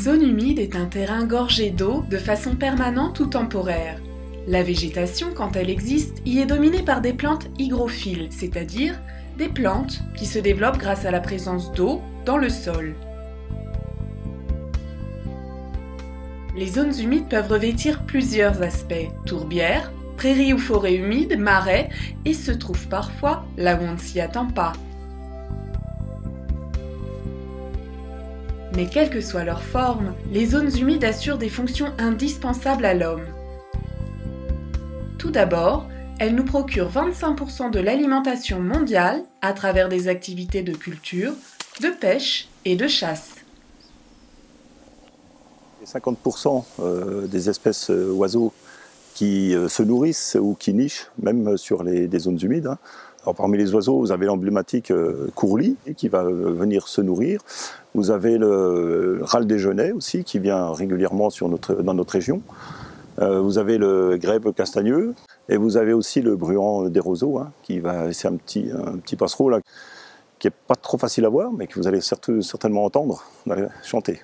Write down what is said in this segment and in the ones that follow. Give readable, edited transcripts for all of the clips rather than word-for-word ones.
zone humide est un terrain gorgé d'eau de façon permanente ou temporaire. La végétation, quand elle existe, y est dominée par des plantes hygrophiles, c'est-à-dire des plantes qui se développent grâce à la présence d'eau dans le sol. Les zones humides peuvent revêtir plusieurs aspects: tourbières, prairies ou forêts humides, marais, et se trouvent parfois là où on ne s'y attend pas. Mais quelle que soit leur forme, les zones humides assurent des fonctions indispensables à l'homme. Tout d'abord, elles nous procurent 25% de l'alimentation mondiale à travers des activités de culture, de pêche et de chasse. 50% des espèces oiseaux qui se nourrissent ou qui nichent, même sur des zones humides. Alors, parmi les oiseaux, vous avez l'emblématique courlis qui va venir se nourrir. Vous avez le râle des genêts aussi qui vient régulièrement dans notre région. Vous avez le grèbe castagneux et vous avez aussi le bruant des roseaux c'est un petit passereau là, qui n'est pas trop facile à voir mais que vous allez certainement entendre chanter.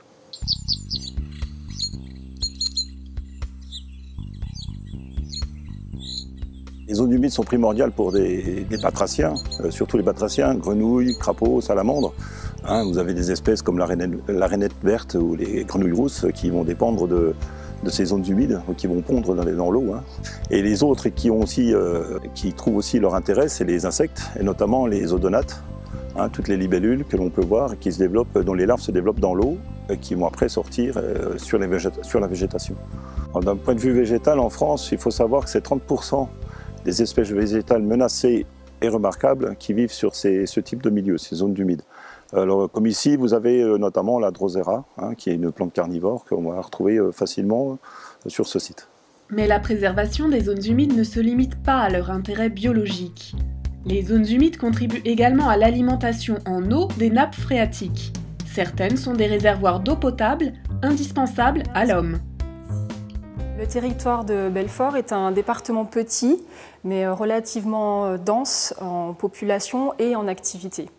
Les zones humides sont primordiales pour des batraciens, surtout les batraciens, grenouilles, crapauds, salamandres. Vous avez des espèces comme la rainette verte ou les grenouilles rousses qui vont dépendre de ces zones humides, qui vont pondre dans l'eau. Et les autres qui trouvent aussi leur intérêt, c'est les insectes, et notamment les odonates, toutes les libellules que l'on peut voir et qui se développent, dont les larves se développent dans l'eau et qui vont après sortir sur la végétation. D'un point de vue végétal, en France, il faut savoir que c'est 30% des espèces végétales menacées et remarquables qui vivent sur ce type de milieu, ces zones humides. Alors, comme ici, vous avez notamment la drosera, qui est une plante carnivore qu'on va retrouver facilement sur ce site. Mais la préservation des zones humides ne se limite pas à leur intérêt biologique. Les zones humides contribuent également à l'alimentation en eau des nappes phréatiques. Certaines sont des réservoirs d'eau potable indispensables à l'homme. Le territoire de Belfort est un département petit, mais relativement dense en population et en activité.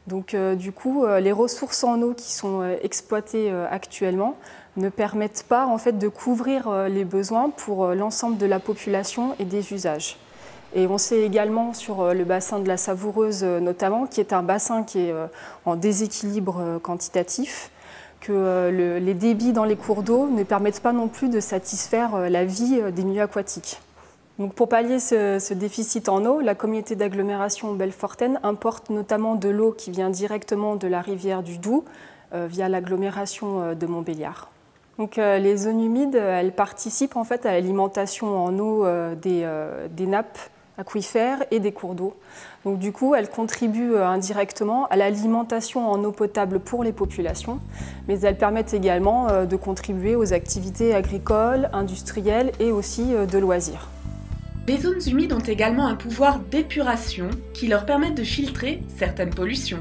Donc du coup, les ressources en eau qui sont exploitées actuellement ne permettent pas en fait de couvrir les besoins pour l'ensemble de la population et des usages. Et on sait également sur le bassin de la Savoureuse notamment, qui est un bassin qui est en déséquilibre quantitatif, que les débits dans les cours d'eau ne permettent pas non plus de satisfaire la vie des milieux aquatiques. Donc pour pallier ce déficit en eau, la communauté d'agglomération belfortaine importe notamment de l'eau qui vient directement de la rivière du Doubs via l'agglomération de Montbéliard. Donc les zones humides, elles participent en fait à l'alimentation en eau des nappes aquifères et des cours d'eau. Donc du coup, elles contribuent indirectement à l'alimentation en eau potable pour les populations, mais elles permettent également de contribuer aux activités agricoles, industrielles et aussi de loisirs. Les zones humides ont également un pouvoir d'épuration qui leur permet de filtrer certaines pollutions.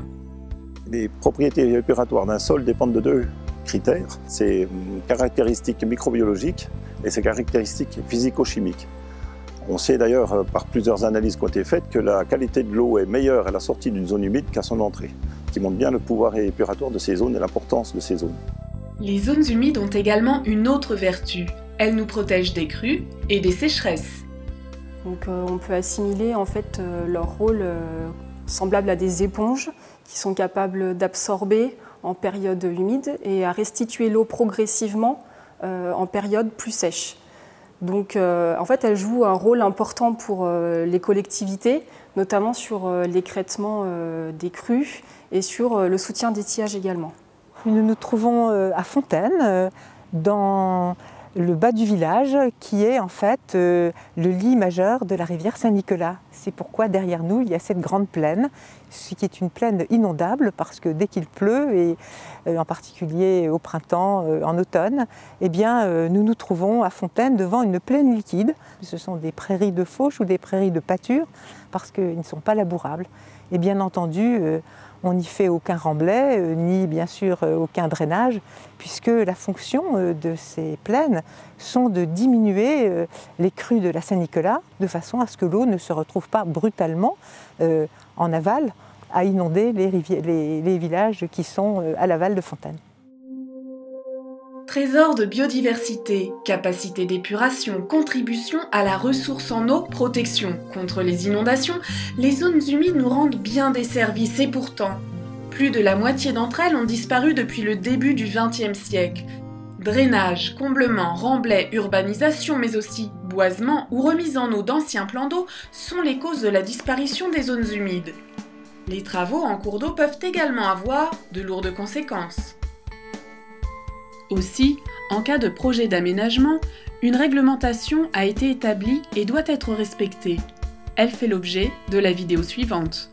Les propriétés épuratoires d'un sol dépendent de deux critères, ses caractéristiques microbiologiques et ses caractéristiques physico-chimiques. On sait d'ailleurs par plusieurs analyses qui ont été faites que la qualité de l'eau est meilleure à la sortie d'une zone humide qu'à son entrée, qui montre bien le pouvoir épuratoire de ces zones et l'importance de ces zones. Les zones humides ont également une autre vertu. Elles nous protègent des crues et des sécheresses. Donc, on peut assimiler en fait leur rôle semblable à des éponges qui sont capables d'absorber en période humide et à restituer l'eau progressivement en période plus sèche. Donc en fait, elles jouent un rôle important pour les collectivités, notamment sur l'écrêtement des crues et sur le soutien d'étiage également. Nous nous trouvons à Fontaine, dans le bas du village, qui est en fait le lit majeur de la rivière Saint-Nicolas. C'est pourquoi derrière nous, il y a cette grande plaine, ce qui est une plaine inondable parce que dès qu'il pleut, et en particulier au printemps, en automne, eh bien, nous nous trouvons à Fontaine devant une plaine liquide. Ce sont des prairies de fauche ou des prairies de pâture parce qu'ils ne sont pas labourables. Et bien entendu, on n'y fait aucun remblai, ni bien sûr aucun drainage, puisque la fonction de ces plaines sont de diminuer les crues de la Saint-Nicolas, de façon à ce que l'eau ne se retrouve pas brutalement en aval à inonder les villages qui sont à l'aval de Fontaine. Trésor de biodiversité, capacité d'épuration, contribution à la ressource en eau, protection contre les inondations, les zones humides nous rendent bien des services et pourtant, plus de la moitié d'entre elles ont disparu depuis le début du XXe siècle. Drainage, comblement, remblai, urbanisation, mais aussi boisement ou remise en eau d'anciens plans d'eau sont les causes de la disparition des zones humides. Les travaux en cours d'eau peuvent également avoir de lourdes conséquences. Aussi, en cas de projet d'aménagement, une réglementation a été établie et doit être respectée. Elle fait l'objet de la vidéo suivante.